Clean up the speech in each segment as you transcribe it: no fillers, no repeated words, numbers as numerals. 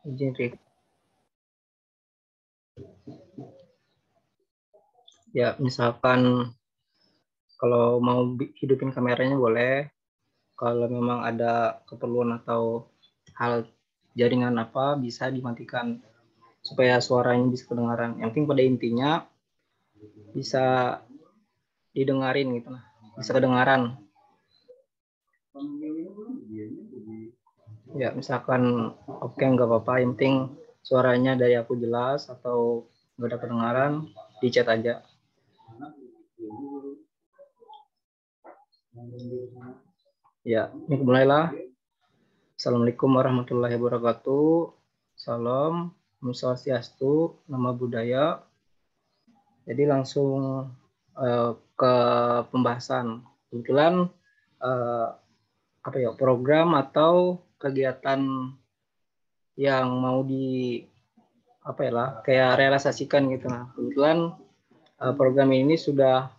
Izin, Rik. Ya, misalkan kalau mau hidupin kameranya boleh. Kalau memang ada keperluan atau hal jaringan apa, bisa dimatikan supaya suaranya bisa kedengaran. Yang penting pada intinya bisa didengarin gitu lah, bisa kedengaran. Ya, misalkan oke, nggak apa-apa, yang penting suaranya dari aku jelas atau nggak ada kedengaran, di chat aja. Ya, ini mulailah. Assalamualaikum warahmatullahi wabarakatuh. Salam, Om Swastiastu, Nama Budaya. Jadi langsung ke pembahasan. Kebetulan program atau kegiatan yang mau kayak realisasikan gitu. Nah, kebetulan program ini sudah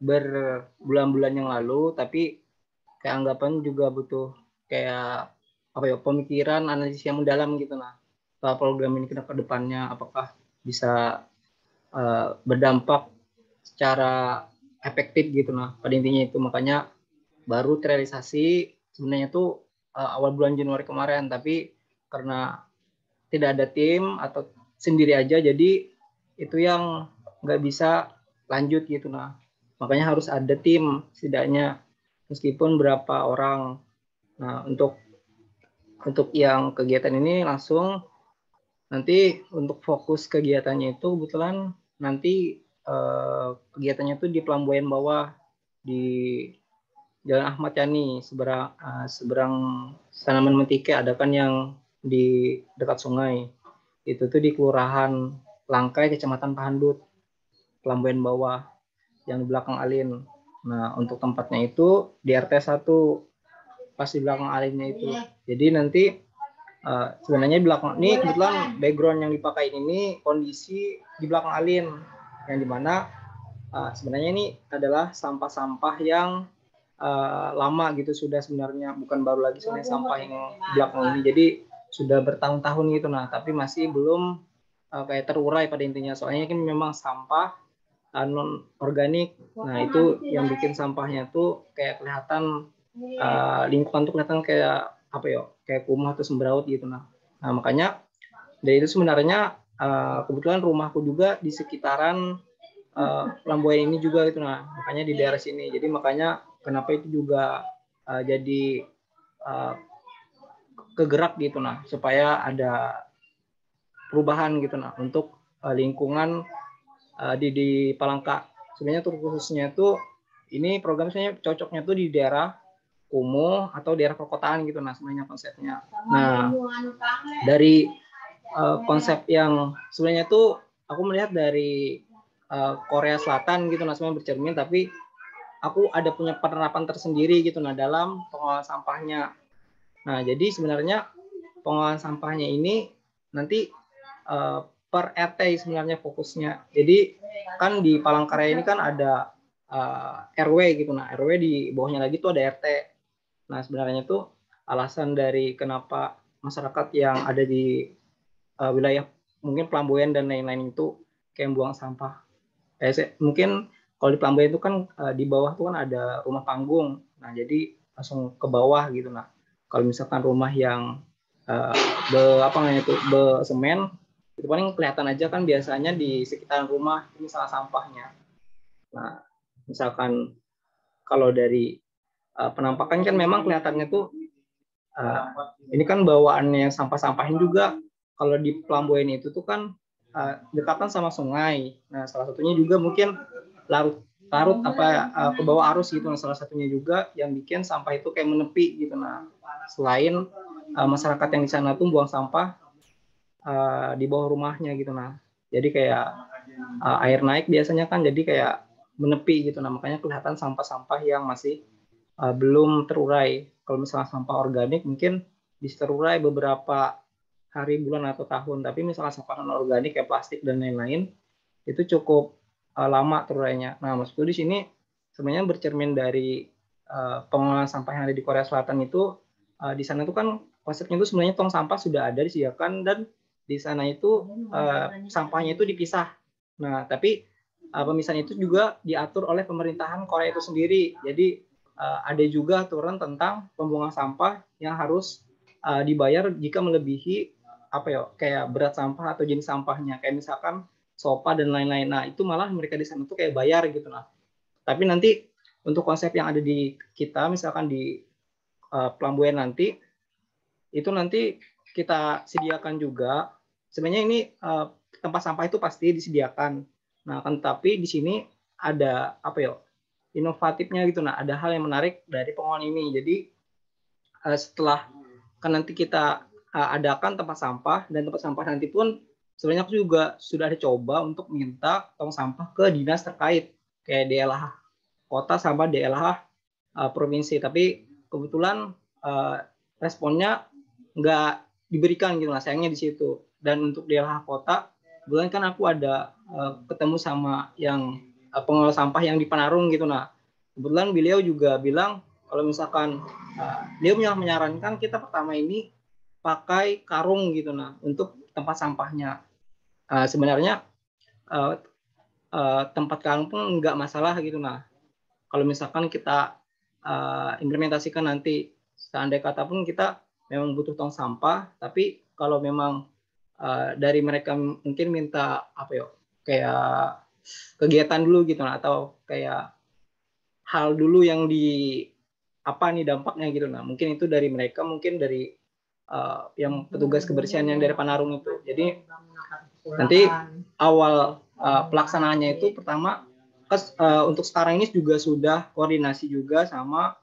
berbulan-bulan yang lalu, tapi kayak anggapan juga butuh kayak pemikiran, analisis yang mendalam gitu. Nah, program ini ke depannya apakah bisa berdampak secara efektif gitu. Nah, pada intinya itu makanya baru terrealisasi sebenarnya tuh awal bulan Januari kemarin, tapi karena tidak ada tim atau sendiri aja, jadi itu yang nggak bisa lanjut gitu. Nah, makanya harus ada tim setidaknya meskipun berapa orang. Nah, untuk yang kegiatan ini langsung nanti untuk fokus kegiatannya itu kebetulan nanti kegiatannya itu di Pelambuyan Bawah di Jalan Ahmad Yani seberang Tanaman Mentike, ada kan yang di dekat sungai. Itu tuh di Kelurahan Langkai, Kecamatan Pahandut, Pelambuyan Bawah yang di belakang Alin. Nah, untuk tempatnya itu di RT 1 pas di belakang Alinnya itu. Jadi nanti sebenarnya di belakang ini kebetulan background yang dipakai ini kondisi di belakang Alin yang dimana sebenarnya ini adalah sampah-sampah yang lama gitu, sudah sebenarnya bukan baru lagi sebenarnya sampah yang belakang ini, jadi sudah bertahun-tahun gitu. Nah, tapi masih belum kayak terurai pada intinya, soalnya kan memang sampah non organik. Nah, itu yang bikin sampahnya tuh kayak kelihatan lingkungan tuh kelihatan kayak kayak kumuh atau sembraut gitu. Nah, makanya dari itu sebenarnya kebetulan rumahku juga di sekitaran Lambuyan ini juga gitu. Nah, makanya di daerah sini, jadi makanya kenapa itu juga jadi kegerak gitu. Nah, supaya ada perubahan gitu. Nah, untuk lingkungan di Palangka sebenarnya tuh khususnya tuh ini program sebenarnya cocoknya tuh di daerah kumuh atau daerah perkotaan gitu. Nah, sebenarnya konsepnya. Nah, dari konsep yang sebenarnya tuh aku melihat dari Korea Selatan gitu, nah sebenarnya bercermin, tapi aku ada punya penerapan tersendiri gitu nah dalam pengelolaan sampahnya. Nah, jadi sebenarnya pengelolaan sampahnya ini nanti per RT sebenarnya fokusnya. Jadi kan di Palangkaraya ini kan ada RW gitu. Nah, RW di bawahnya lagi tuh ada RT. Nah, sebenarnya tuh alasan dari kenapa masyarakat yang ada di wilayah mungkin Pelambuyan dan lain-lain itu kayak buang sampah. Mungkin kalau di Pelambuyan itu kan di bawah tuh kan ada rumah panggung. Nah, jadi langsung ke bawah gitu. Nah, kalau misalkan rumah yang semen, itu paling kelihatan aja kan biasanya di sekitaran rumah ini salah sampahnya. Nah, misalkan kalau dari penampakan kan memang kelihatannya tuh ini kan bawaannya sampah-sampahin juga. Kalau di Pelambuyan itu tuh kan dekatan sama sungai. Nah, salah satunya juga mungkin larut ke bawah arus gitu. Nah, salah satunya juga yang bikin sampah itu kayak menepi gitu. Nah, selain masyarakat yang di sana tuh buang sampah di bawah rumahnya gitu. Nah, jadi kayak air naik biasanya kan jadi kayak menepi gitu. Nah, makanya kelihatan sampah-sampah yang masih belum terurai. Kalau misalnya sampah organik mungkin bisa terurai beberapa hari, bulan, atau tahun. Tapi misalnya sampah non organik kayak plastik dan lain-lain itu cukup lama terurainya. Nah, maksudku di sini sebenarnya bercermin dari pengelolaan sampah yang ada di Korea Selatan itu di sana itu kan konsepnya itu sebenarnya tong sampah sudah ada disediakan dan di sana itu sampahnya itu dipisah. Nah, tapi pemisahan itu juga diatur oleh pemerintahan Korea itu sendiri. Jadi ada juga aturan tentang pembuangan sampah yang harus dibayar jika melebihi apa ya kayak berat sampah atau jenis sampahnya. Kayak misalkan sopa dan lain-lain. Nah, itu malah mereka di sana tuh kayak bayar gitu lah. Tapi nanti untuk konsep yang ada di kita, misalkan di Pelambuyan nanti, itu nanti kita sediakan juga. Sebenarnya ini tempat sampah itu pasti disediakan. Nah, kan tapi di sini ada apa ya inovatifnya gitu. Nah, ada hal yang menarik dari pengelolaan ini. Jadi setelah kan nanti kita adakan tempat sampah dan tempat sampah nanti pun sebenarnya aku juga sudah dicoba untuk minta tong sampah ke dinas terkait kayak DLH kota sama DLH provinsi, tapi kebetulan responnya nggak diberikan gitu lah, sayangnya di situ. Dan untuk DLH kota kebetulan kan aku ada ketemu sama yang pengelola sampah yang di Panarung gitu. Nah, kebetulan beliau juga bilang kalau misalkan dia menyarankan kita pertama ini pakai karung gitu nah untuk tempat sampahnya. Sebenarnya tempat karung pun nggak masalah gitu nah. Kalau misalkan kita implementasikan nanti seandainya kata pun kita memang butuh tong sampah, tapi kalau memang dari mereka mungkin minta apa ya kayak kegiatan dulu gitu nah, atau kayak hal dulu yang di apa nih dampaknya gitu nah mungkin itu dari mereka mungkin dari yang petugas kebersihan yang dari Panarung itu. Jadi nanti awal pelaksanaannya itu pertama untuk sekarang ini juga sudah koordinasi juga sama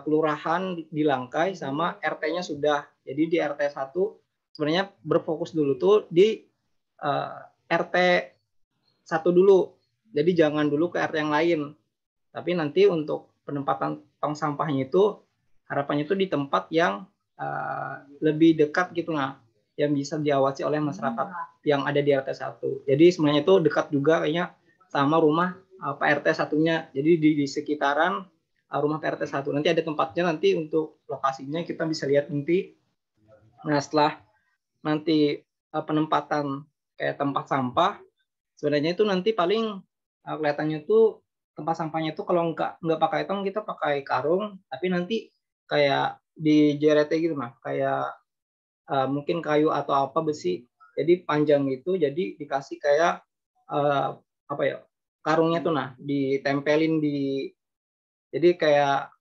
kelurahan di Langkai sama RT-nya sudah. Jadi di RT 1 sebenarnya berfokus dulu tuh di RT 1 dulu. Jadi jangan dulu ke RT yang lain. Tapi nanti untuk penempatan tong sampahnya itu harapannya itu di tempat yang lebih dekat gitu nah, yang bisa diawasi oleh masyarakat yang ada di RT 1. Jadi sebenarnya itu dekat juga kayaknya sama rumah Pak RT satunya. Jadi di sekitaran rumah Pak RT 1. Nanti ada tempatnya nanti untuk lokasinya kita bisa lihat nanti. Nah, setelah nanti penempatan kayak tempat sampah, sebenarnya itu nanti paling kelihatannya itu tempat sampahnya itu kalau nggak pakai tong kita pakai karung, tapi nanti kayak di JRT gitu mah kayak mungkin kayu atau apa besi jadi panjang gitu jadi dikasih kayak apa ya karungnya tuh nah ditempelin di jadi kayak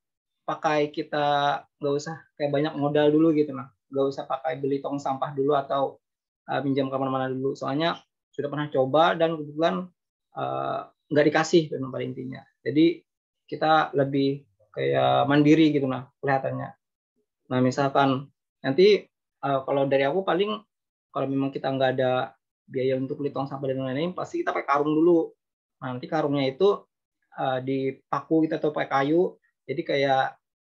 pakai kita nggak usah kayak banyak modal dulu gitu nah nggak usah pakai beli tong sampah dulu atau pinjam kemana-mana dulu soalnya sudah pernah coba dan kebetulan nggak dikasih memang pada intinya jadi kita lebih kayak mandiri gitu nah kelihatannya. Nah, misalkan nanti kalau dari aku paling kalau memang kita nggak ada biaya untuk beli tong sampah dan lain-lain, pasti kita pakai karung dulu. Nah, nanti karungnya itu dipaku kita atau pakai kayu, jadi kayak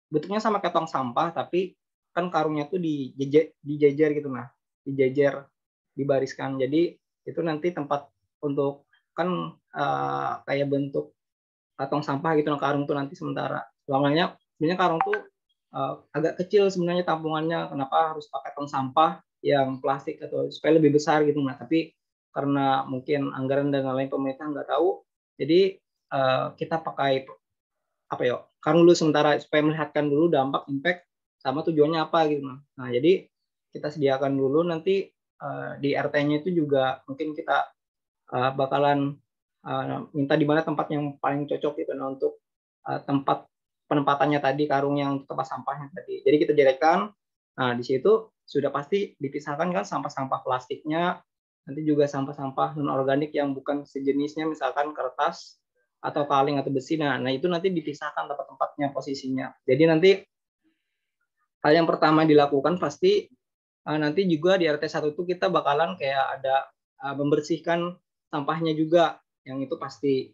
bentuknya sama kayak tong sampah, tapi kan karungnya tuh dijejer gitu, nah, dijejer, dibariskan. Jadi itu nanti tempat untuk kan kayak bentuk tong sampah gitu, nah, karung tuh nanti sementara. Soalnya sebenarnya karung tuh agak kecil sebenarnya tampungannya kenapa harus pakai tong sampah yang plastik atau supaya lebih besar gitu nah tapi karena mungkin anggaran dan lain pemerintah nggak tahu jadi kita pakai apa ya karung dulu sementara supaya melihatkan dulu dampak impact sama tujuannya apa gitu nah jadi kita sediakan dulu nanti di RT-nya itu juga mungkin kita bakalan minta di mana tempat yang paling cocok gitu nah untuk tempat penempatannya tadi karung yang tempat sampahnya tadi. Jadi kita direkan. Nah, di situ sudah pasti dipisahkan kan sampah-sampah plastiknya, nanti juga sampah-sampah non organik yang bukan sejenisnya misalkan kertas atau kaleng atau besi. Nah, itu nanti dipisahkan tempat-tempatnya posisinya. Jadi nanti hal yang pertama dilakukan pasti nanti juga di RT 1 itu kita bakalan kayak ada membersihkan sampahnya juga yang itu pasti.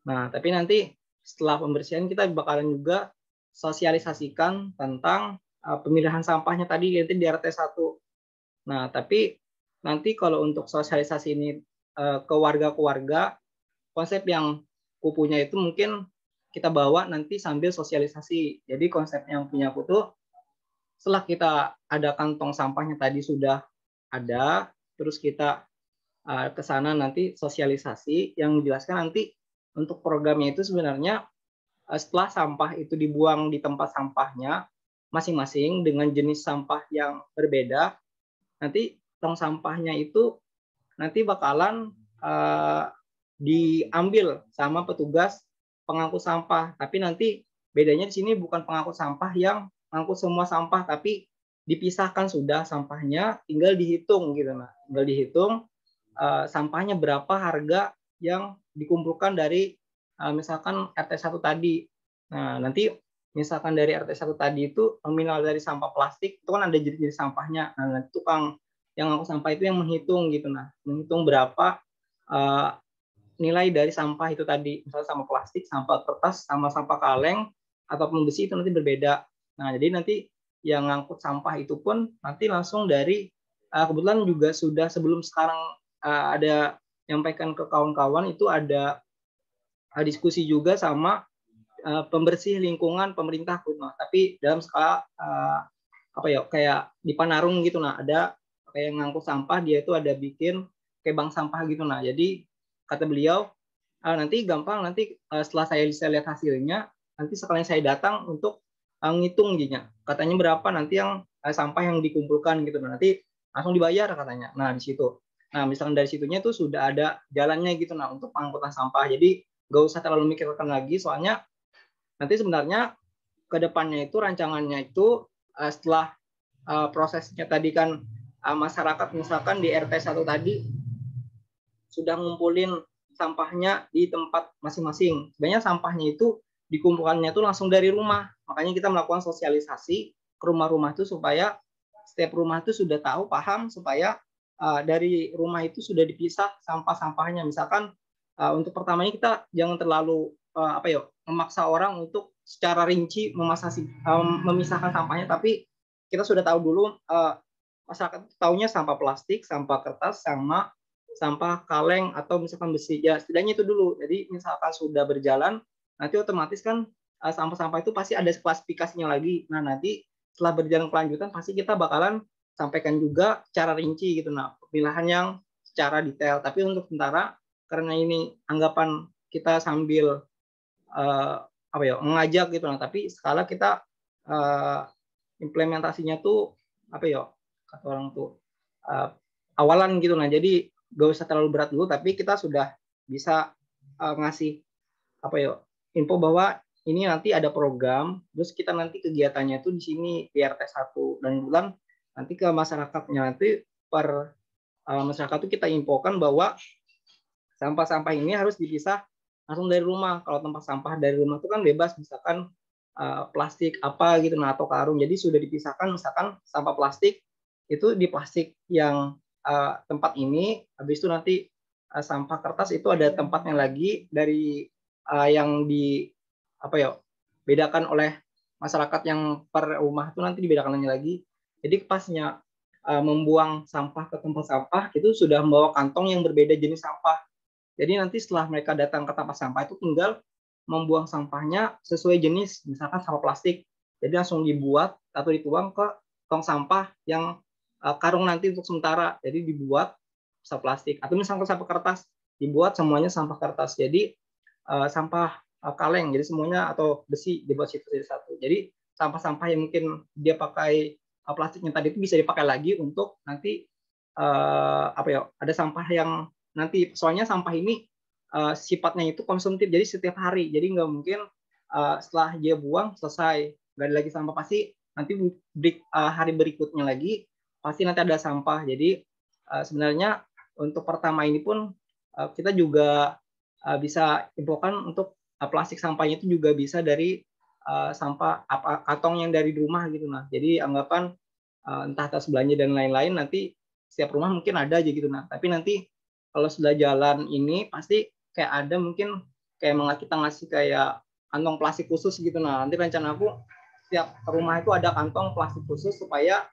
Nah, tapi nanti setelah pembersihan kita bakalan juga sosialisasikan tentang pemilihan sampahnya tadi nanti di RT 1. Nah, tapi nanti kalau untuk sosialisasi ini ke warga-warga, konsep yang kupunya itu mungkin kita bawa nanti sambil sosialisasi. Jadi konsep yang punya aku tuh setelah kita ada kantong sampahnya tadi sudah ada, terus kita ke sana nanti sosialisasi yang menjelaskan nanti untuk programnya itu sebenarnya setelah sampah itu dibuang di tempat sampahnya masing-masing dengan jenis sampah yang berbeda, nanti tong sampahnya itu nanti bakalan diambil sama petugas pengangkut sampah. Tapi nanti bedanya di sini bukan pengangkut sampah yang mengangkut semua sampah, tapi dipisahkan sudah sampahnya, tinggal dihitung gitu. Nah, tinggal dihitung sampahnya berapa harga yang dikumpulkan dari misalkan RT1 tadi. Nah, nanti misalkan dari RT1 tadi itu nominal dari sampah plastik itu kan ada jenis sampahnya. Nah, nanti tukang yang ngangkut sampah itu yang menghitung gitu. Nah, menghitung berapa nilai dari sampah itu tadi. Misalnya sampah plastik, sampah kertas, sama sampah kaleng ataupun besi itu nanti berbeda. Nah, jadi nanti yang ngangkut sampah itu pun nanti langsung dari kebetulan juga sudah sebelum sekarang ada nyampaikan ke kawan-kawan itu ada diskusi juga sama pembersih lingkungan pemerintah Nah, tapi dalam skala apa ya kayak di Panarung gitu. Nah, ada kayak ngangkut sampah, dia itu ada bikin kayak bank sampah gitu. Nah, jadi kata beliau nanti gampang, nanti setelah saya bisa lihat hasilnya, nanti sekalian saya datang untuk ngitung giginya. Katanya berapa nanti yang sampah yang dikumpulkan gitu. Nah, nanti langsung dibayar katanya. Nah, di situ. Nah, misalnya dari situnya itu sudah ada jalannya gitu nah untuk pengangkutan sampah. Jadi nggak usah terlalu mikirkan lagi, soalnya nanti sebenarnya ke depannya itu rancangannya itu setelah prosesnya tadi kan masyarakat misalkan di RT1 tadi sudah ngumpulin sampahnya di tempat masing-masing. Sebenarnya sampahnya itu dikumpulkannya itu langsung dari rumah. Makanya kita melakukan sosialisasi ke rumah-rumah itu supaya setiap rumah itu sudah tahu, paham, supaya dari rumah itu sudah dipisah sampah-sampahnya. Misalkan untuk pertamanya kita jangan terlalu memaksa orang untuk secara rinci memisahkan sampahnya, tapi kita sudah tahu dulu masyarakat tahunya sampah plastik, sampah kertas, sama sampah kaleng atau misalkan besi. Ya setidaknya itu dulu. Jadi misalkan sudah berjalan, nanti otomatis kan sampah-sampah itu pasti ada klasifikasinya lagi. Nah, nanti setelah berjalan kelanjutan pasti kita bakalan sampaikan juga secara rinci gitu. Nah, pemilahan yang secara detail. Tapi untuk sementara karena ini anggapan kita sambil mengajak gitu. Nah, tapi skala kita implementasinya tuh kata orang tuh awalan gitu. Nah, jadi gak usah terlalu berat dulu, tapi kita sudah bisa ngasih info bahwa ini nanti ada program, terus kita nanti kegiatannya itu di sini di RT1 dan bulan nanti ke masyarakatnya, nanti per masyarakat itu kita infokan bahwa sampah-sampah ini harus dipisah langsung dari rumah. Kalau tempat sampah dari rumah itu kan bebas, misalkan plastik apa gitu, nah atau karung, jadi sudah dipisahkan. Misalkan sampah plastik itu di plastik yang tempat ini, habis itu nanti sampah kertas itu ada tempatnya lagi dari yang di bedakan oleh masyarakat yang per rumah itu nanti dibedakan lagi. Jadi pasnya membuang sampah ke tempat sampah itu sudah membawa kantong yang berbeda jenis sampah. Jadi nanti setelah mereka datang ke tempat sampah itu tinggal membuang sampahnya sesuai jenis, misalkan sampah plastik. Jadi langsung dibuat atau dituang ke tong sampah yang karung nanti untuk sementara. Jadi dibuat sampah plastik atau misalkan sampah kertas dibuat semuanya sampah kertas. Jadi sampah kaleng jadi semuanya atau besi dibuat situ jadi satu. Jadi sampah-sampah yang mungkin dia pakai plastiknya tadi itu bisa dipakai lagi untuk nanti ada sampah yang nanti, soalnya sampah ini sifatnya itu konsumtif, jadi setiap hari, jadi nggak mungkin setelah dia buang selesai nggak ada lagi sampah, pasti nanti hari berikutnya lagi pasti nanti ada sampah. Jadi sebenarnya untuk pertama ini pun kita juga bisa infokan untuk plastik sampahnya itu juga bisa dari sampah kantong yang dari rumah gitu. Nah, jadi anggapan entah atas belanja dan lain-lain, nanti setiap rumah mungkin ada aja gitu. Nah, tapi nanti kalau sudah jalan ini pasti kayak ada mungkin kayak kita ngasih kayak kantong plastik khusus gitu. Nah, nanti rencana aku setiap rumah itu ada kantong plastik khusus supaya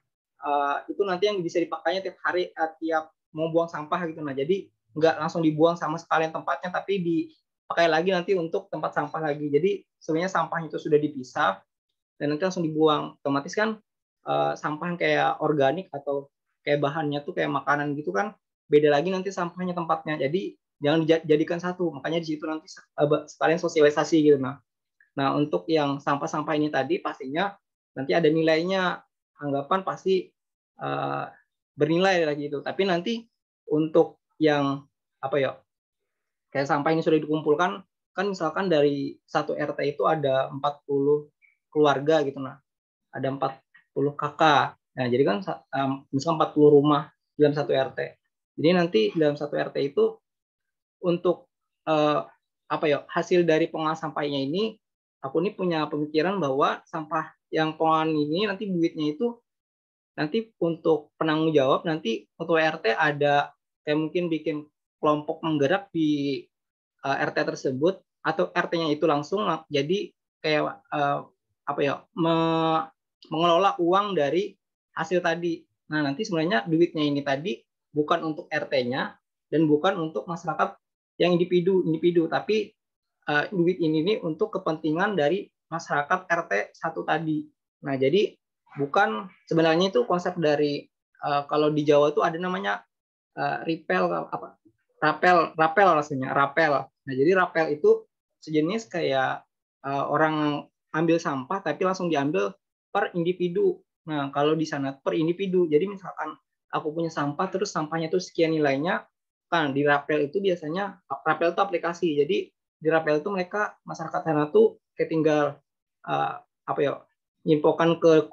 itu nanti yang bisa dipakainya tiap hari, tiap mau buang sampah gitu. Nah, jadi nggak langsung dibuang sama sekalian tempatnya, tapi dipakai lagi nanti untuk tempat sampah lagi. Jadi sebenarnya sampahnya itu sudah dipisah dan nanti langsung dibuang. Otomatis kan sampah kayak organik atau kayak bahannya tuh kayak makanan gitu kan beda lagi nanti sampahnya tempatnya. Jadi jangan dijadikan satu. Makanya di situ nanti sekalian sosialisasi gitu. Nah, untuk yang sampah-sampah ini tadi pastinya nanti ada nilainya, anggapan pasti uh, bernilai lagi itu. Tapi nanti untuk yang apa ya, kayak sampah ini sudah dikumpulkan, kan misalkan dari satu RT itu ada 40 keluarga gitu, nah ada 40 kakak. Nah, jadi kan misalkan 40 rumah dalam satu RT. Jadi nanti dalam satu RT itu untuk apa ya, hasil dari pengolahan sampahnya ini, aku ini punya pemikiran bahwa sampah yang pengolahan ini nanti duitnya itu nanti untuk penanggung jawab, nanti ketua RT ada kayak mungkin bikin kelompok menggerak di RT tersebut, atau RT-nya itu langsung jadi kayak apa ya, mengelola uang dari hasil tadi. Nah, nanti sebenarnya duitnya ini tadi bukan untuk RT-nya dan bukan untuk masyarakat yang individu, tapi duit ini untuk kepentingan dari masyarakat RT 1 tadi. Nah, jadi bukan, sebenarnya itu konsep dari kalau di Jawa itu ada namanya ripel apa, rapel rasanya, rapel. Nah, jadi rapel itu sejenis kayak orang ambil sampah tapi langsung diambil per individu. Nah, kalau di sana per individu. Jadi misalkan aku punya sampah terus sampahnya itu sekian nilainya, kan di rapel itu biasanya, rapel itu aplikasi. Jadi di rapel itu mereka, masyarakat sana tuh kayak tinggal apa ya, nyimpokan ke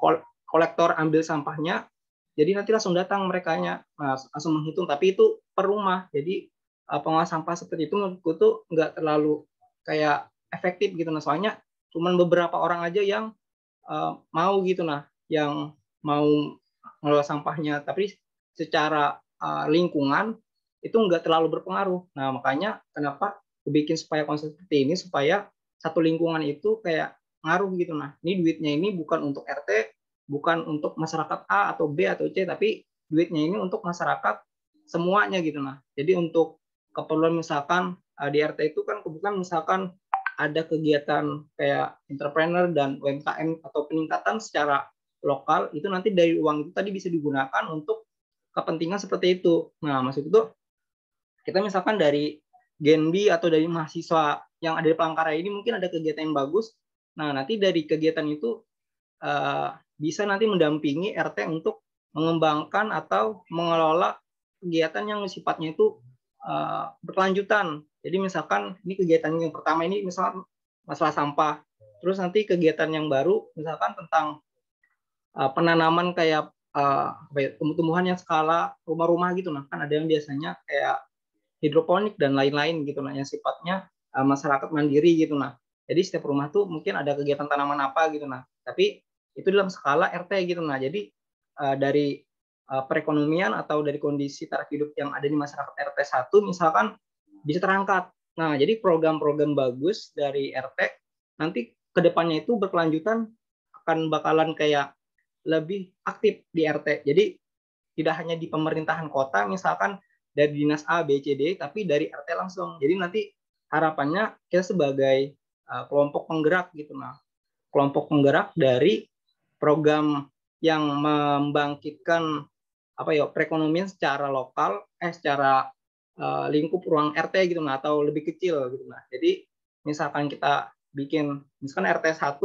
kolektor ambil sampahnya, jadi nanti langsung datang merekanya, langsung menghitung, tapi itu per rumah. Jadi pengolah sampah seperti itu menurutku tuh nggak terlalu kayak efektif gitu. Nah, soalnya cuma beberapa orang aja yang mau gitu, yang mau mengelola sampahnya, tapi secara lingkungan itu nggak terlalu berpengaruh. Nah, makanya kenapa aku bikin supaya konsep seperti ini, supaya satu lingkungan itu kayak ngaruh gitu. Nah, ini duitnya ini bukan untuk RT, bukan untuk masyarakat A atau B atau C, tapi duitnya ini untuk masyarakat semuanya gitu. Nah, jadi untuk keperluan misalkan di RT itu kan kebetulan misalkan ada kegiatan kayak entrepreneur dan UMKM atau peningkatan secara lokal, itu nanti dari uang itu tadi bisa digunakan untuk kepentingan seperti itu. Nah, maksud itu kita misalkan dari Genbi atau dari mahasiswa yang ada di Palangkaraya ini mungkin ada kegiatan yang bagus. Nah, nanti dari kegiatan itu bisa nanti mendampingi RT untuk mengembangkan atau mengelola kegiatan yang sifatnya itu berkelanjutan. Jadi misalkan ini kegiatan yang pertama ini misalkan masalah sampah, terus nanti kegiatan yang baru misalkan tentang penanaman kayak tumbuh-tumbuhan yang skala rumah-rumah gitu. Nah, kan ada yang biasanya kayak hidroponik dan lain-lain gitu, yang sifatnya masyarakat mandiri gitu. Nah, jadi setiap rumah tuh mungkin ada kegiatan tanaman apa gitu. Nah, tapi itu dalam skala RT gitu. Nah, jadi dari perekonomian atau dari kondisi taraf hidup yang ada di masyarakat RT 1 misalkan bisa terangkat. Nah, jadi program-program bagus dari RT nanti kedepannya itu berkelanjutan akan bakalan kayak lebih aktif di RT. Jadi tidak hanya di pemerintahan kota misalkan dari dinas A, B, C, D, tapi dari RT langsung. Jadi nanti harapannya kita sebagai kelompok penggerak gitu. Nah, kelompok penggerak dari program yang membangkitkan apa ya, perekonomian secara lokal, secara lingkup ruang RT gitu, atau lebih kecil gitu. Nah, jadi misalkan kita bikin misalkan RT 1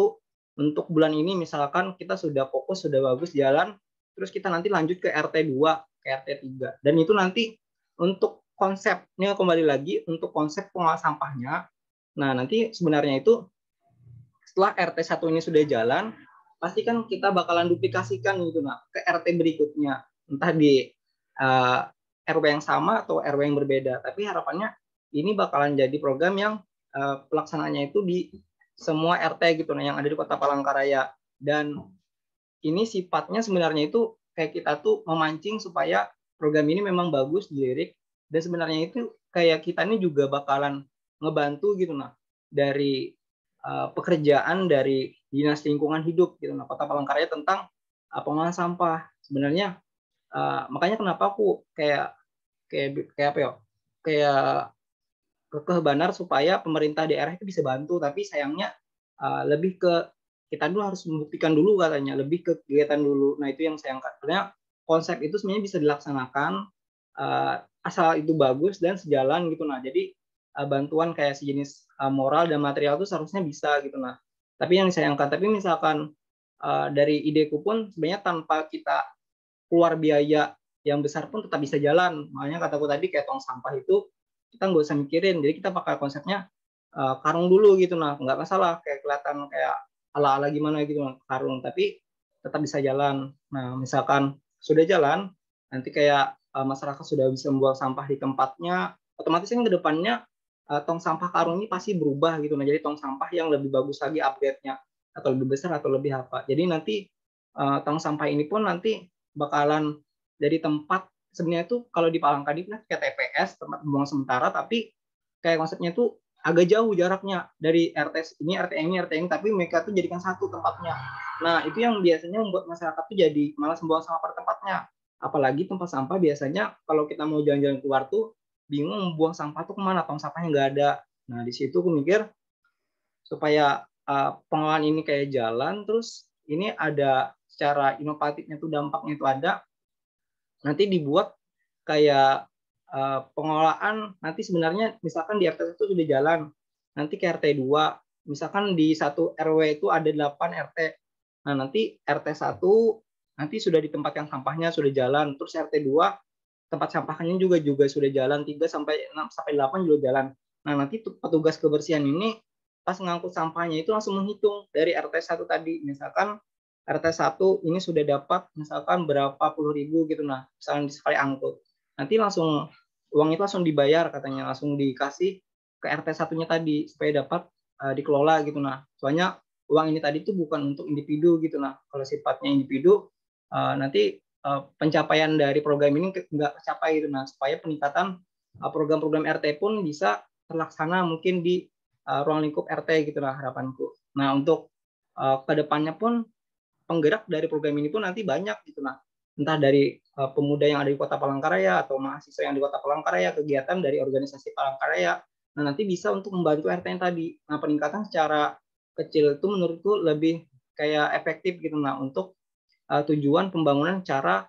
untuk bulan ini misalkan kita sudah fokus, sudah bagus jalan, terus kita nanti lanjut ke RT 2, ke RT 3. Dan itu nanti untuk konsepnya kembali lagi untuk konsep pengolah sampahnya. Nah, nanti sebenarnya itu setelah RT 1 ini sudah jalan, pasti kan kita bakalan duplikasikan gitu ke RT berikutnya. Entah di RW yang sama atau RW yang berbeda. Tapi harapannya ini bakalan jadi program yang pelaksanaannya itu di semua RT gitu, yang ada di Kota Palangkaraya. Dan ini sifatnya sebenarnya itu kayak kita tuh memancing supaya program ini memang bagus, dilirik, dan sebenarnya itu kayak kita ini juga bakalan ngebantu gitu dari pekerjaan dari Dinas Lingkungan Hidup gitu Kota Palangkaraya tentang pengolahan sampah. Sebenarnya makanya kenapa aku kayak apa ya, kayak kekeh banar supaya pemerintah daerah itu bisa bantu, tapi sayangnya lebih ke kita dulu harus membuktikan dulu katanya, lebih ke kegiatan dulu. Nah itu yang saya angkat. Sebenarnya konsep itu sebenarnya bisa dilaksanakan asal itu bagus dan sejalan gitu. Nah jadi bantuan kayak sejenis moral dan material itu seharusnya bisa gitu. Nah tapi yang saya angkat, tapi misalkan dari ideku pun sebenarnya tanpa kita keluar biaya yang besar pun tetap bisa jalan. Makanya kataku tadi kayak tong sampah itu kita nggak usah mikirin. Jadi kita pakai konsepnya karung dulu gitu. Nah nggak masalah kayak kelihatan kayak ala-ala gimana gitu karung, tapi tetap bisa jalan. Nah misalkan sudah jalan, nanti kayak masyarakat sudah bisa membuang sampah di tempatnya, otomatis kan ke depannya tong sampah karung ini pasti berubah gitu. Nah jadi tong sampah yang lebih bagus lagi upgrade-nya, atau lebih besar atau lebih apa. Jadi nanti tong sampah ini pun nanti bakalan dari tempat, sebenarnya itu kalau di Palangkaraya kan kayak TPS, tempat pembuangan sementara, tapi kayak konsepnya itu agak jauh jaraknya dari RT ini, RT ini, tapi mereka tuh jadikan satu tempatnya. Nah itu yang biasanya membuat masyarakat tuh jadi malas membuang sampah pada tempatnya. Apalagi tempat sampah biasanya kalau kita mau jalan-jalan keluar tuh bingung membuang sampah tuh kemana, tong sampahnya nggak ada. Nah di situ aku mikir supaya pengelolaan ini kayak jalan, terus ini ada secara inovatifnya tuh dampaknya itu ada, nanti dibuat kayak pengelolaan nanti sebenarnya misalkan di RT itu sudah jalan, nanti ke RT 2, misalkan di satu RW itu ada 8 RT. Nah, nanti RT 1 nanti sudah ditempatkan sampahnya sudah jalan, terus RT 2 tempat sampahnya juga sudah jalan, 3 sampai 6 sampai 8 juga jalan. Nah, nanti petugas kebersihan ini pas ngangkut sampahnya itu langsung menghitung dari RT 1 tadi. Misalkan RT 1 ini sudah dapat misalkan berapa puluh ribu gitu, nah misalkan sekali angkut. Nanti langsung uang itu langsung dibayar katanya, langsung dikasih ke RT satunya tadi supaya dapat dikelola gitu. Nah, soalnya uang ini tadi itu bukan untuk individu gitu. Nah, kalau sifatnya individu nanti pencapaian dari program ini nggak tercapai gitu. Nah, supaya peningkatan program-program RT pun bisa terlaksana mungkin di ruang lingkup RT gitu lah harapanku. Nah, untuk kedepannya pun penggerak dari program ini pun nanti banyak gitu. Nah, entah dari pemuda yang ada di Kota Palangkaraya atau mahasiswa yang di Kota Palangkaraya, kegiatan dari organisasi Palangkaraya. Nah, nanti bisa untuk membantu RT yang tadi. Nah, peningkatan secara kecil itu menurutku lebih kayak efektif gitu. Nah, untuk tujuan pembangunan cara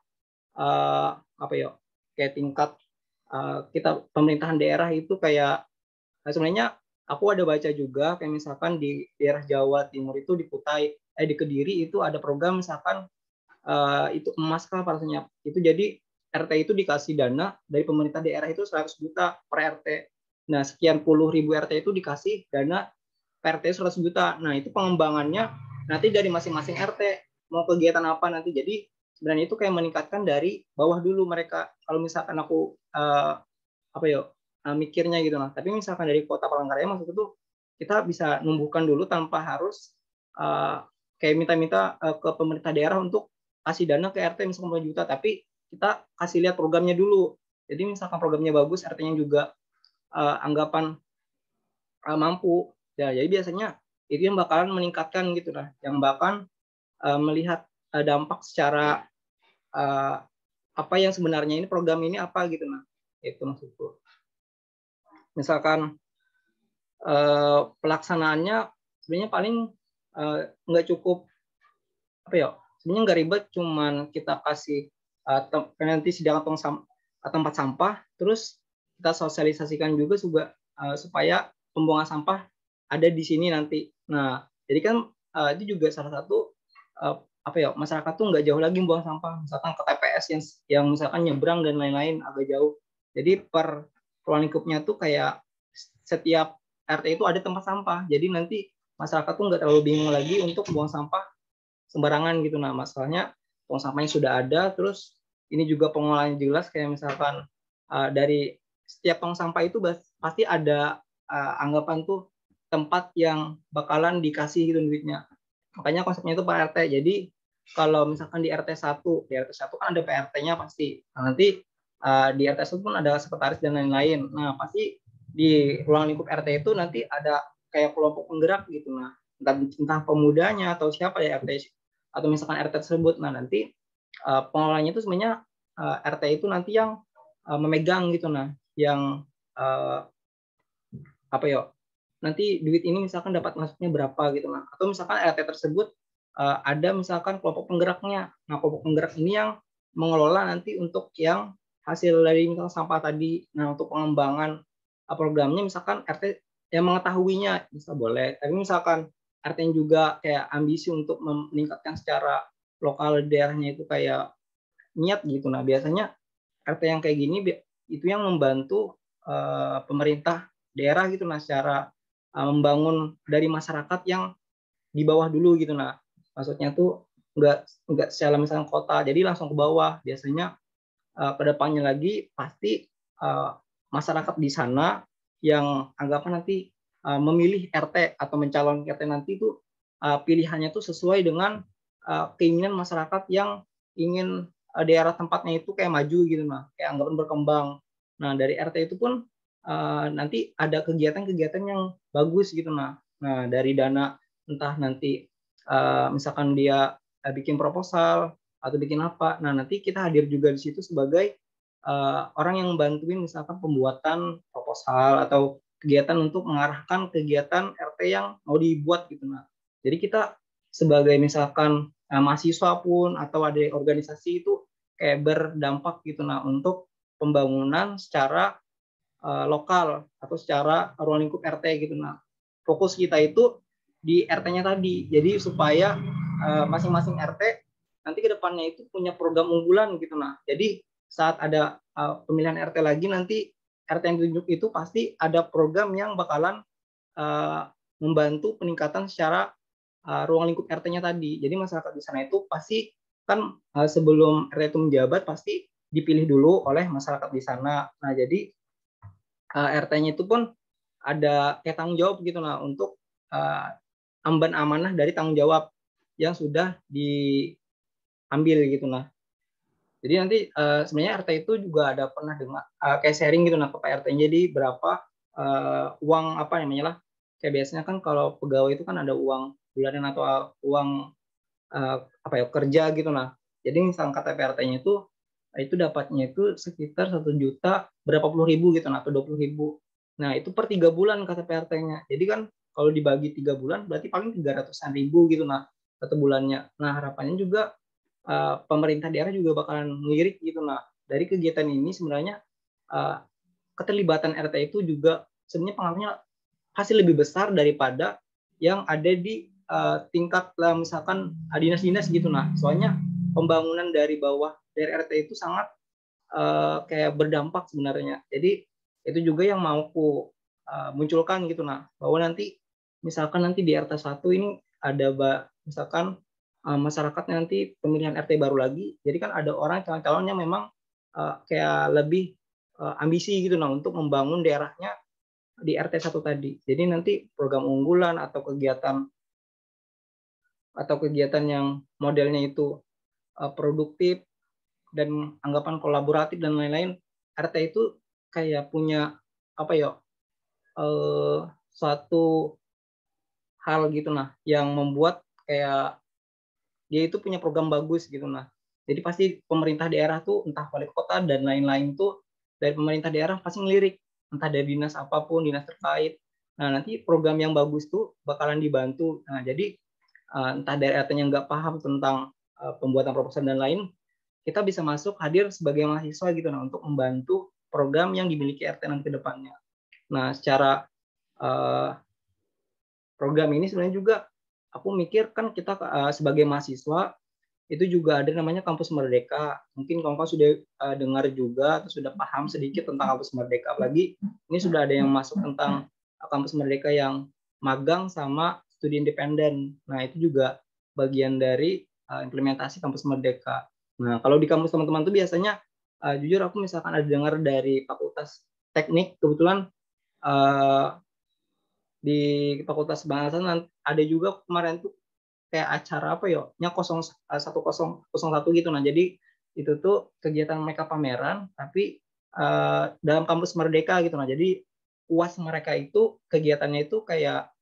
apa ya? Kayak tingkat kita pemerintahan daerah itu kayak sebenarnya aku ada baca juga kayak misalkan di daerah Jawa Timur itu di Kutai di Kediri itu ada program misalkan itu emas kah rasanya itu, jadi RT itu dikasih dana dari pemerintah daerah itu 100 juta per RT. Nah sekian puluh ribu RT itu dikasih dana per RT 100 juta. Nah itu pengembangannya nanti dari masing-masing RT mau kegiatan apa nanti. Jadi sebenarnya itu kayak meningkatkan dari bawah dulu mereka. Kalau misalkan aku apa ya mikirnya gitu lah. Tapi misalkan dari Kota Palangkaraya maksud itu kita bisa numbuhkan dulu tanpa harus kayak minta-minta ke pemerintah daerah untuk kasih dana ke RT misalkan 10 juta, tapi kita kasih lihat programnya dulu. Jadi misalkan programnya bagus, RT-nya juga anggapan mampu, ya jadi biasanya itu yang bakalan meningkatkan gitu lah, yang bahkan melihat dampak secara apa yang sebenarnya ini program ini apa gitu nah, itu maksudku. Misalkan pelaksanaannya sebenarnya paling nggak cukup apa ya, sebenarnya nggak ribet, cuman kita kasih nanti sidang tempat sampah, terus kita sosialisasikan juga supaya pembuangan sampah ada di sini nanti. Nah jadi kan itu juga salah satu apa ya, masyarakat tuh nggak jauh lagi buang sampah, misalkan ke TPS yang misalkan nyebrang dan lain-lain agak jauh. Jadi per ruang lingkupnya tuh kayak setiap RT itu ada tempat sampah, jadi nanti masyarakat tuh nggak terlalu bingung lagi untuk buang sampah sembarangan gitu. Nah masalahnya tong sampahnya sudah ada, terus ini juga pengolahannya jelas kayak misalkan dari setiap tong sampah itu pasti ada anggapan tuh tempat yang bakalan dikasih gitu duitnya. Makanya konsepnya itu per RT. Jadi kalau misalkan di RT 1, di RT 1 kan ada PRT-nya pasti. Nah, nanti di RT 1 pun ada sekretaris dan lain-lain. Nah, pasti di ruang lingkup RT itu nanti ada kayak kelompok penggerak gitu. Nah, entah pemudanya atau siapa ya RT atau misalkan RT tersebut. Nah, nanti pengelolanya itu sebenarnya RT itu nanti yang memegang gitu. Nah, yang apa ya? nanti duit ini misalkan dapat masuknya berapa gitu. Nah, atau misalkan RT tersebut ada misalkan kelompok penggeraknya. Nah, kelompok penggerak ini yang mengelola nanti untuk yang hasil dari misalkan sampah tadi. Nah, untuk pengembangan programnya misalkan RT yang mengetahuinya bisa boleh. Tapi misalkan RT yang juga kayak ambisi untuk meningkatkan secara lokal daerahnya itu kayak niat gitu. Nah, biasanya RT yang kayak gini itu yang membantu pemerintah daerah gitu, nah secara membangun dari masyarakat yang di bawah dulu gitu. Nah, maksudnya tuh nggak secara misalnya kota, jadi langsung ke bawah. Biasanya ke depannya lagi pasti masyarakat di sana yang anggapan nanti memilih RT atau mencalon RT nanti itu pilihannya tuh sesuai dengan keinginan masyarakat yang ingin daerah tempatnya itu kayak maju gitu, nah kayak anggapan berkembang. Nah, dari RT itu pun nanti ada kegiatan-kegiatan yang bagus gitu. Nah, dari dana entah nanti misalkan dia bikin proposal atau bikin apa. Nah, nanti kita hadir juga di situ sebagai orang yang bantuin misalkan pembuatan proposal atau kegiatan untuk mengarahkan kegiatan RT yang mau dibuat gitu. Nah, jadi kita sebagai misalkan mahasiswa pun atau ada organisasi itu kayak berdampak gitu, nah untuk pembangunan secara lokal atau secara ruang lingkup RT gitu. Nah, fokus kita itu di RT-nya tadi. Jadi supaya masing-masing RT nanti ke depannya itu punya program unggulan gitu. Nah, jadi saat ada pemilihan RT lagi nanti RT yang ditunjuk itu pasti ada program yang bakalan membantu peningkatan secara ruang lingkup RT-nya tadi. Jadi masyarakat di sana itu pasti kan sebelum RT itu menjabat pasti dipilih dulu oleh masyarakat di sana. Nah, jadi RT-nya itu pun ada kayak tanggung jawab gitu lah untuk amban amanah dari tanggung jawab yang sudah diambil gitu lah. Jadi nanti sebenarnya RT itu juga ada pernah dengar kayak sharing gitu nah ke Pak RT. Jadi berapa uang apa namanya lah. Kayak biasanya kan kalau pegawai itu kan ada uang bulanan atau uang apa ya kerja gitu nah. Jadi misalnya KTP RT-nya itu dapatnya itu sekitar 1 juta berapa puluh ribu gitu nah, atau 20.000. Nah, itu per 3 bulan KTP RT-nya. Jadi kan kalau dibagi 3 bulan berarti paling 300-an ribu gitu nah 1 bulannya. Nah, harapannya juga pemerintah daerah juga bakalan ngelirik gitu nah. Dari kegiatan ini sebenarnya keterlibatan RT itu juga sebenarnya pengaruhnya hasil lebih besar daripada yang ada di tingkat misalkan dinas-dinas gitu nah. Soalnya pembangunan dari bawah dari RT itu sangat kayak berdampak sebenarnya. Jadi itu juga yang mau ku munculkan gitu nah, bahwa nanti misalkan nanti di RT 1 ini ada misalkan masyarakat nanti pemilihan RT baru lagi. Jadi kan ada orang calon-calon yang memang kayak lebih ambisi gitu nah untuk membangun daerahnya di RT 1 tadi. Jadi nanti program unggulan atau kegiatan yang modelnya itu produktif dan anggapan kolaboratif dan lain-lain, RT itu kayak punya apa ya suatu hal gitu nah yang membuat kayak dia itu punya program bagus gitu nah. Jadi pasti pemerintah daerah tuh entah wali kota dan lain-lain tuh dari pemerintah daerah pasti ngelirik entah dari dinas apapun, dinas terkait. Nah, nanti program yang bagus tuh bakalan dibantu. Nah, jadi entah dari RT-nya nggak paham tentang pembuatan proposal dan lain, kita bisa masuk hadir sebagai mahasiswa gitu nah untuk membantu program yang dimiliki RT nanti ke depannya. Nah, secara program ini sebenarnya juga aku mikir kan kita sebagai mahasiswa itu juga ada namanya Kampus Merdeka. Mungkin kamu sudah dengar juga atau sudah paham sedikit tentang Kampus Merdeka. Apalagi ini sudah ada yang masuk tentang Kampus Merdeka yang magang sama studi independen. Nah, itu juga bagian dari implementasi Kampus Merdeka. Nah, kalau di kampus teman-teman tuh biasanya jujur aku misalkan ada dengar dari Fakultas Teknik, kebetulan di Fakultas Bahasa ada juga kemarin tuh kayak acara apa ya, nya 1001 gitu. Nah, jadi itu tuh kegiatan mereka pameran tapi dalam kampus Merdeka gitu. Nah, jadi UAS mereka itu kegiatannya itu kayak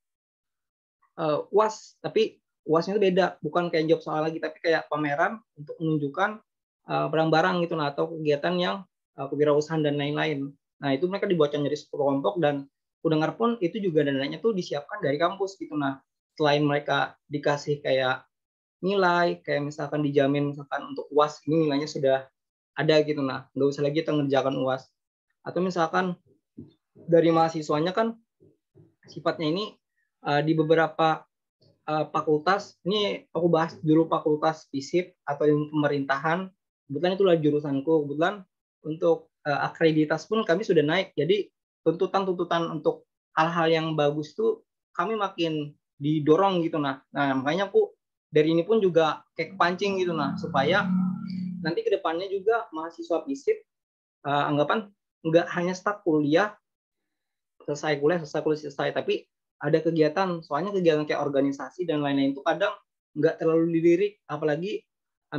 UAS tapi UASnya itu beda, bukan kayak jawab soal lagi tapi kayak pameran untuk menunjukkan barang-barang gitu nah atau kegiatan yang kewirausahaan dan lain-lain. Nah, itu mereka dibuatkan jadi 10 kelompok dan dengar pun itu juga dananya tuh disiapkan dari kampus gitu. Nah, selain mereka dikasih kayak nilai, kayak misalkan dijamin misalkan untuk UAS ini nilainya sudah ada gitu. Nah, nggak usah lagi kita ngerjakan UAS. Atau misalkan dari mahasiswanya kan sifatnya ini di beberapa fakultas, ini aku bahas dulu fakultas FISIP atau ilmu pemerintahan. Kebetulan itulah jurusanku. Kebetulan untuk akreditas pun kami sudah naik. Jadi tuntutan-tuntutan untuk hal-hal yang bagus tuh kami makin didorong gitu. Nah makanya aku dari ini pun juga kayak kepancing gitu, nah supaya nanti kedepannya juga mahasiswa FISIP anggapan nggak hanya stuck kuliah selesai, tapi ada kegiatan, soalnya kegiatan kayak organisasi dan lain-lain itu kadang nggak terlalu dilirik, apalagi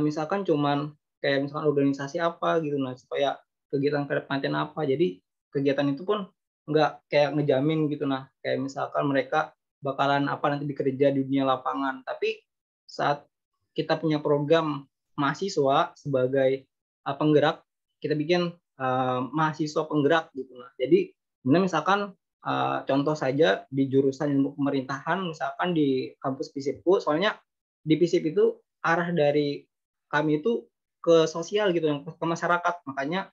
misalkan cuman kayak misalkan organisasi apa gitu, nah supaya kegiatan kedepannya apa, jadi kegiatan itu pun nggak kayak ngejamin gitu, nah kayak misalkan mereka bakalan apa nanti bekerja di dunia lapangan, tapi saat kita punya program mahasiswa sebagai penggerak, kita bikin mahasiswa penggerak gitu, nah jadi misalkan contoh saja di jurusan ilmu pemerintahan, misalkan di kampus FISIPku, soalnya di FISIP itu arah dari kami itu ke sosial gitu, ke masyarakat. Makanya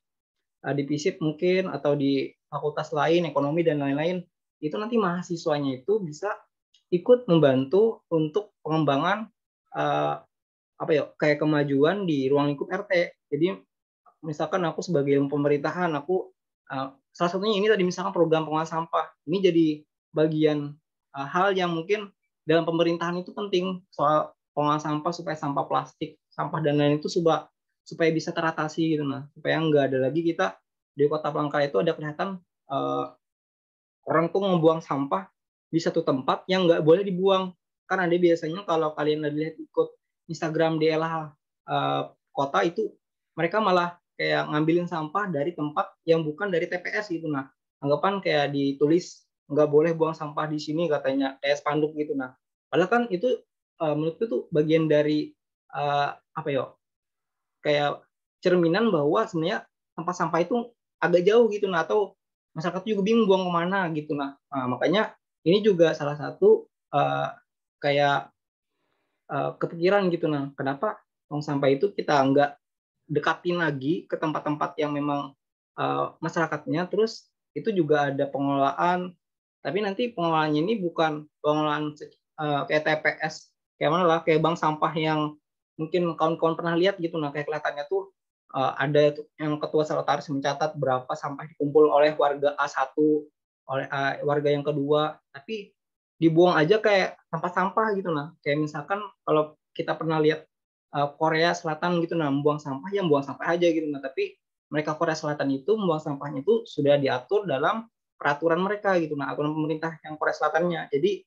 di FISIP mungkin atau di fakultas lain, ekonomi dan lain-lain, itu nanti mahasiswanya itu bisa ikut membantu untuk pengembangan apa ya kayak kemajuan di ruang lingkup RT. Jadi misalkan aku sebagai ilmu pemerintahan, aku salah satunya ini tadi misalkan program pengolah sampah. Ini jadi bagian hal yang mungkin dalam pemerintahan itu penting, soal pengolah sampah supaya sampah plastik, sampah dan lain itu supaya bisa teratasi gitu, nah supaya nggak ada lagi kita di Kota Palangkaraya itu ada kelihatan orang tuh membuang sampah di satu tempat yang nggak boleh dibuang. Kan ada biasanya kalau kalian lihat ikut Instagram DLH kota itu, mereka malah kayak ngambilin sampah dari tempat yang bukan dari TPS gitu. Nah, anggapan kayak ditulis nggak boleh buang sampah di sini katanya, kayak spanduk gitu. Nah, padahal kan itu menurutku tuh bagian dari apa ya, kayak cerminan bahwa sebenarnya tempat sampah itu agak jauh gitu, nah atau masyarakat juga bingung buang kemana gitu, nah makanya ini juga salah satu kayak kepikiran gitu, nah kenapa tong sampah itu kita nggak dekatin lagi ke tempat-tempat yang memang masyarakatnya, terus itu juga ada pengelolaan, tapi nanti pengelolaannya ini bukan pengelolaan kayak TPS, kayak mana lah, kayak bank sampah yang mungkin kawan-kawan pernah lihat gitu, nah kayak kelihatannya tuh ada yang ketua sekretaris mencatat berapa sampah dikumpul oleh warga A1, oleh warga yang kedua, tapi dibuang aja kayak tempat sampah gitu, nah kayak misalkan kalau kita pernah lihat Korea Selatan gitu, nah membuang sampah yang buang sampah aja gitu, nah tapi mereka Korea Selatan itu membuang sampahnya itu sudah diatur dalam peraturan mereka gitu, nah aturan pemerintah yang Korea Selatannya. Jadi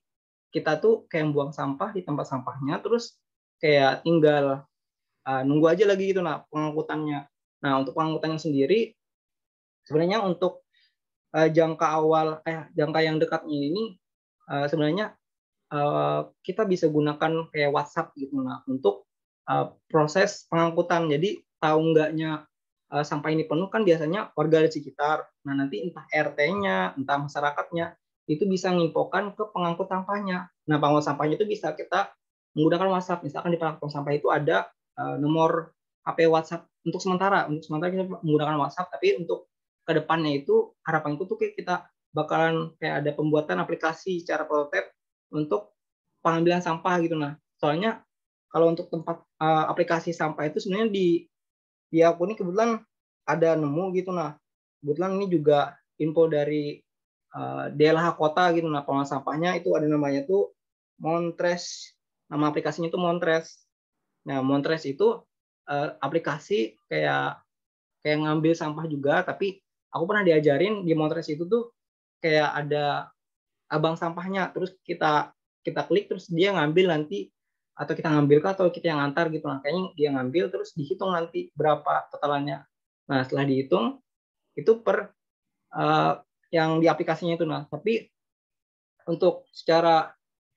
kita tuh kayak buang sampah di tempat sampahnya, terus kayak tinggal nunggu aja lagi gitu, nah pengangkutannya. Nah untuk pengangkutannya sendiri sebenarnya untuk jangka yang dekatnya ini sebenarnya kita bisa gunakan kayak WhatsApp gitu, nah untuk proses pengangkutan. Jadi tahu enggaknya sampah ini penuh kan biasanya warga di sekitar. Nah nanti entah RT-nya, entah masyarakatnya itu bisa nginfokan ke pengangkut sampahnya. Nah pengangkut sampahnya itu bisa kita menggunakan WhatsApp. Misalkan di pengangkut sampah itu ada nomor HP WhatsApp. Untuk sementara kita menggunakan WhatsApp, tapi untuk kedepannya itu harapanku tuh kayak kita bakalan kayak ada pembuatan aplikasi secara prototipe untuk pengambilan sampah gitu. Nah, soalnya kalau untuk tempat aplikasi sampah itu sebenarnya di aku ini kebetulan ada nemu gitu. Nah, kebetulan ini juga info dari DLH Kota gitu. Nah, pengelola sampahnya itu ada namanya tuh Montres. Nama aplikasinya itu Montres. Nah, Montres itu aplikasi kayak ngambil sampah juga, tapi aku pernah diajarin di Montres itu tuh kayak ada abang sampahnya, terus kita klik terus dia ngambil nanti, atau kita ngambil atau kita yang ngantar gitu, nah kayaknya dia ngambil terus dihitung nanti berapa totalannya. Nah setelah dihitung itu per yang di aplikasinya itu. Nah tapi untuk secara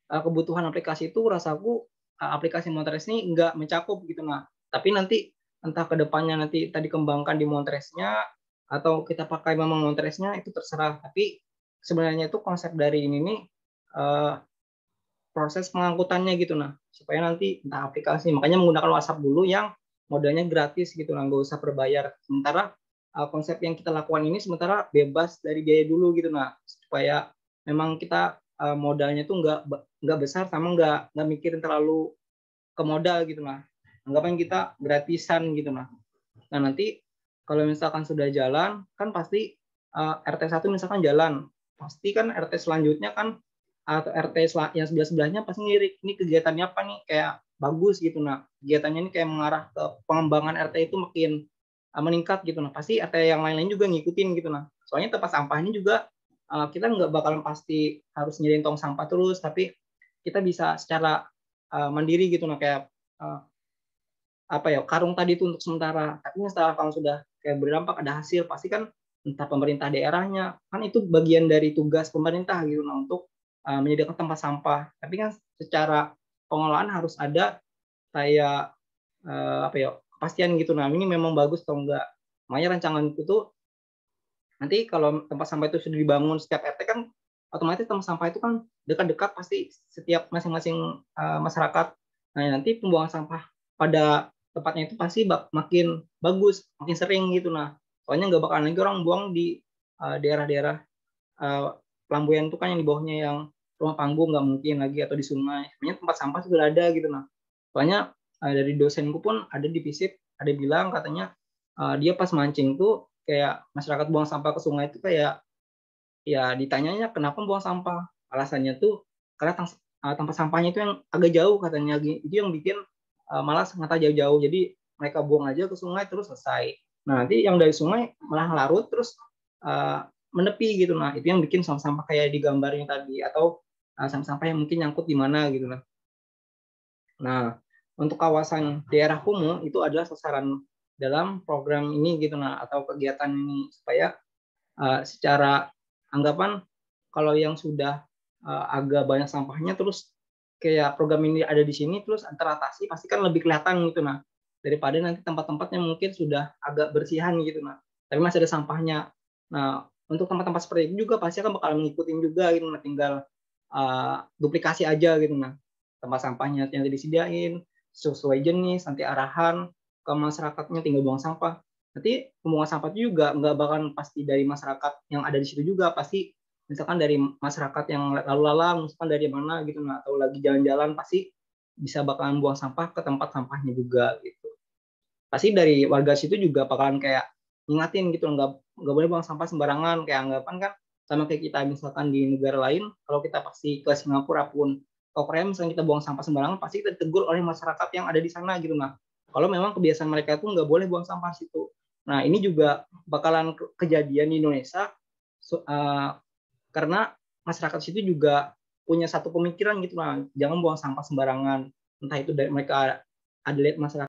kebutuhan aplikasi itu rasaku aplikasi Montres ini nggak mencakup gitu. Nah tapi nanti entah kedepannya nanti kita dikembangkan di Montresnya atau kita pakai memang Montresnya itu terserah, tapi sebenarnya itu konsep dari ini nih proses pengangkutannya gitu nah, supaya nanti entah aplikasi, makanya menggunakan WhatsApp dulu yang modalnya gratis gitu nah, nggak usah berbayar. Sementara konsep yang kita lakukan ini sementara bebas dari biaya dulu gitu nah, supaya memang kita modalnya tuh nggak besar sama nggak mikirin terlalu ke modal gitu nah. Anggapan kita gratisan gitu nah. Nah nanti kalau misalkan sudah jalan kan pasti RT 1 misalkan jalan, pasti kan RT selanjutnya kan atau RT yang sebelah-sebelahnya pasti ngirik ini kegiatannya apa nih kayak bagus gitu nah, kegiatannya ini kayak mengarah ke pengembangan RT itu makin meningkat gitu nah, pasti RT yang lain-lain juga ngikutin gitu nah, soalnya tempat sampahnya juga kita nggak bakalan pasti harus nyediain tong sampah terus, tapi kita bisa secara mandiri gitu nah, kayak apa ya, karung tadi itu untuk sementara, tapi setelah kalau sudah kayak berdampak ada hasil pasti kan entah pemerintah daerahnya kan itu bagian dari tugas pemerintah gitu nah, untuk menyediakan tempat sampah, tapi kan secara pengelolaan harus ada kayak apa ya, kepastian gitu nah, ini memang bagus atau enggak. Makanya rancangan itu nanti kalau tempat sampah itu sudah dibangun setiap RT kan otomatis tempat sampah itu kan dekat-dekat pasti setiap masing-masing masyarakat. Nah nanti pembuangan sampah pada tempatnya itu pasti makin bagus, makin sering gitu nah. Soalnya nggak bakalan lagi orang buang di daerah-daerah Pelambuyan itu kan yang di bawahnya yang rumah panggung nggak mungkin lagi, atau di sungai. Sebenarnya tempat sampah sudah ada gitu nah. Soalnya dari dosenku pun ada di FISIP, ada bilang katanya dia pas mancing tuh kayak masyarakat buang sampah ke sungai itu kayak ya ditanyanya kenapa buang sampah, alasannya tuh karena tempat sampahnya itu yang agak jauh katanya, itu yang bikin malas ngata jauh-jauh, jadi mereka buang aja ke sungai terus selesai. Nah nanti yang dari sungai malah larut terus uh, menepi gitu, nah itu yang bikin sampah-sampah kayak di gambarnya tadi, atau sampah-sampah yang mungkin nyangkut di mana gitu. Nah, untuk kawasan daerah kumuh itu adalah sasaran dalam program ini gitu nah, atau kegiatan ini, supaya secara anggapan kalau yang sudah agak banyak sampahnya terus kayak program ini ada di sini terus teratasi, pasti kan lebih kelihatan gitu nah, daripada nanti tempat-tempatnya mungkin sudah agak bersihan gitu nah tapi masih ada sampahnya. Nah untuk tempat-tempat seperti itu juga pasti akan bakal ngikutin juga gitu nah, tinggal duplikasi aja gitu nah, tempat sampahnya yang disediain sesuai jenis, nanti arahan ke masyarakatnya tinggal buang sampah. Nanti pembuangan sampah itu juga nggak bakal pasti dari masyarakat yang ada di situ juga, pasti misalkan dari masyarakat yang lalu lalang, misalkan dari mana gitu nah, atau lagi jalan-jalan pasti bisa bakalan buang sampah ke tempat sampahnya juga gitu. Pasti dari warga situ juga bakalan kayak ngingatin gitu, nggak boleh buang sampah sembarangan, kayak anggapan kan sama kayak kita misalkan di negara lain, kalau kita pasti ke Singapura pun ke Korea misalnya kita buang sampah sembarangan pasti kita ditegur oleh masyarakat yang ada di sana gitu nah, kalau memang kebiasaan mereka itu nggak boleh buang sampah situ. Nah ini juga bakalan kejadian di Indonesia karena masyarakat situ juga punya satu pemikiran gitu nah, jangan buang sampah sembarangan, entah itu dari mereka ada lihat masyarakat